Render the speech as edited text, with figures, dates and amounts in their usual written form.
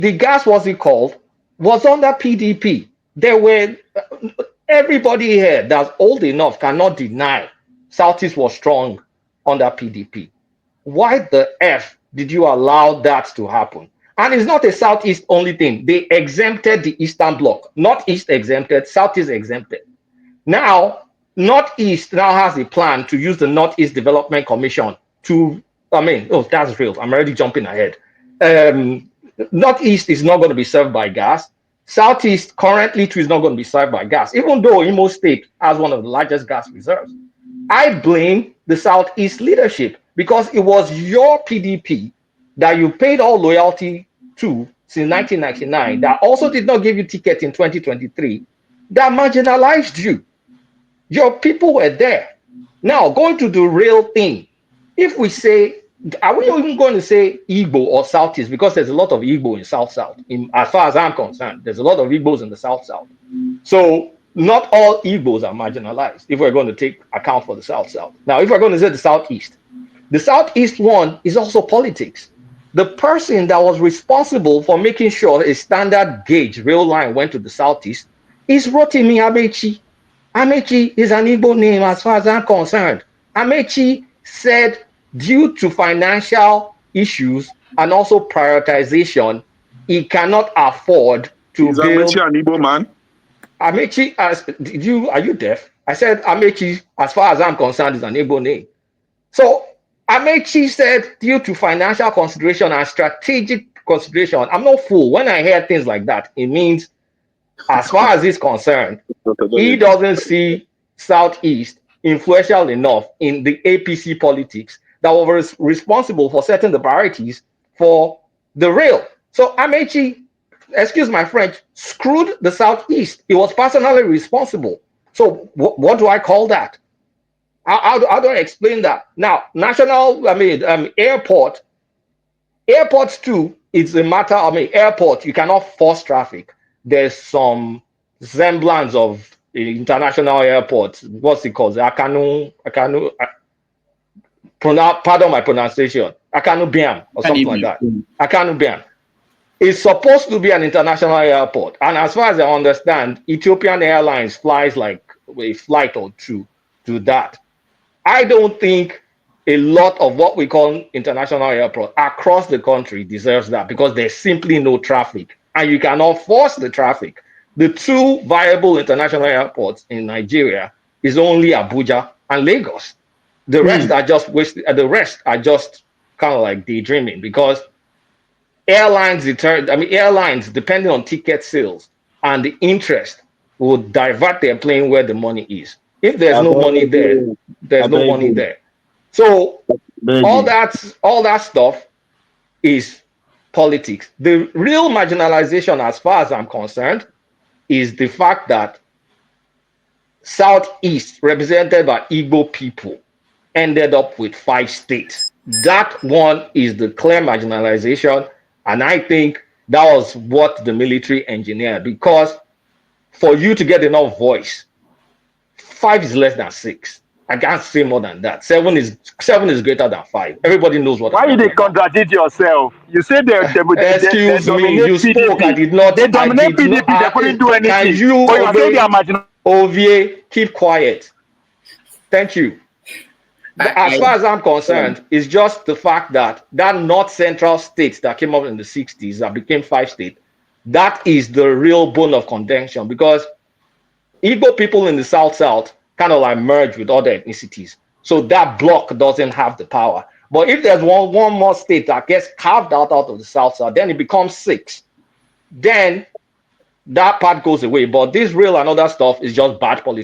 the gas, what's it called, was under PDP. There were, everybody here that's old enough cannot deny Southeast was strong under PDP. Why the F did you allow that to happen? And it's not a Southeast only thing. They exempted the Eastern Bloc. Northeast exempted, Southeast exempted. Now, Northeast now has a plan to use the Northeast Development Commission to, oh, that's real. I'm already jumping ahead. Northeast is not going to be served by gas. Southeast currently too is not going to be served by gas, even though Imo State has one of the largest gas reserves. I blame the Southeast leadership because it was your PDP that you paid all loyalty to since 1999 that also did not give you ticket in 2023 that marginalized you. Your people were there. Now, going to the real thing, if we say, are we even going to say Igbo or Southeast? Because there's a lot of Igbo in South-South. As far as I'm concerned, there's a lot of Igbos in the South-South. So not all Igbos are marginalized if we're going to take account for the South-South. Now, if we're going to say the Southeast one is also politics. The person that was responsible for making sure a standard gauge rail line went to the Southeast is Rotimi Amechi. Amechi is an Igbo name as far as I'm concerned. Amechi said due to financial issues and also prioritization, he cannot afford to build. Is Amechi an Igbo man? Amechi, are you deaf? I said Amechi, as far as I'm concerned, is an Igbo name. So Amechi said due to financial consideration and strategic consideration, I'm not fool. When I hear things like that, it means as far as he's concerned, he doesn't see Southeast influential enough in the APC politics that was responsible for setting the priorities for the rail. So Amechi, excuse my French, screwed the Southeast. He was personally responsible. So what do I call that? How do I explain that? Now, airports too, it's a matter of, airport, you cannot force traffic. There's some semblance of international airports. What's it called? Pardon my pronunciation. Akanu Biam or something like that. Akanu Biam. It's supposed to be an international airport. And as far as I understand, Ethiopian Airlines flies like a flight or two to that. I don't think a lot of what we call international airport across the country deserves that because there's simply no traffic and you cannot force the traffic. The two viable international airports in Nigeria is only Abuja and Lagos. The rest are just wasted. The rest are just kind of like daydreaming because airlines, depending on ticket sales and the interest, will divert their plane where the money is. If there's no money there, there's no money there. So all that stuff is politics. The real marginalization, as far as I'm concerned, is the fact that Southeast, represented by Igbo people, ended up with 5 states. That one is the clear marginalization, and I think that was what the military engineered, because for you to get enough voice, 5 is less than 6. I can't say more than that. 7 is greater than 5. Everybody knows what. Why you they contradict yourself? You said they excuse me. You spoke. PDP. I did not. They dominate PDP. They couldn't do anything. Can you, Ovie, keep quiet? Thank you. As far as I'm concerned, it's just the fact that North Central states that came up in the 60s that became 5 states, that is the real bone of contention, because Igbo people in the South kind of like merge with other ethnicities. So that block doesn't have the power. But if there's one more state that gets carved out of the South, then it becomes 6. Then that part goes away. But this real and other stuff is just bad politics.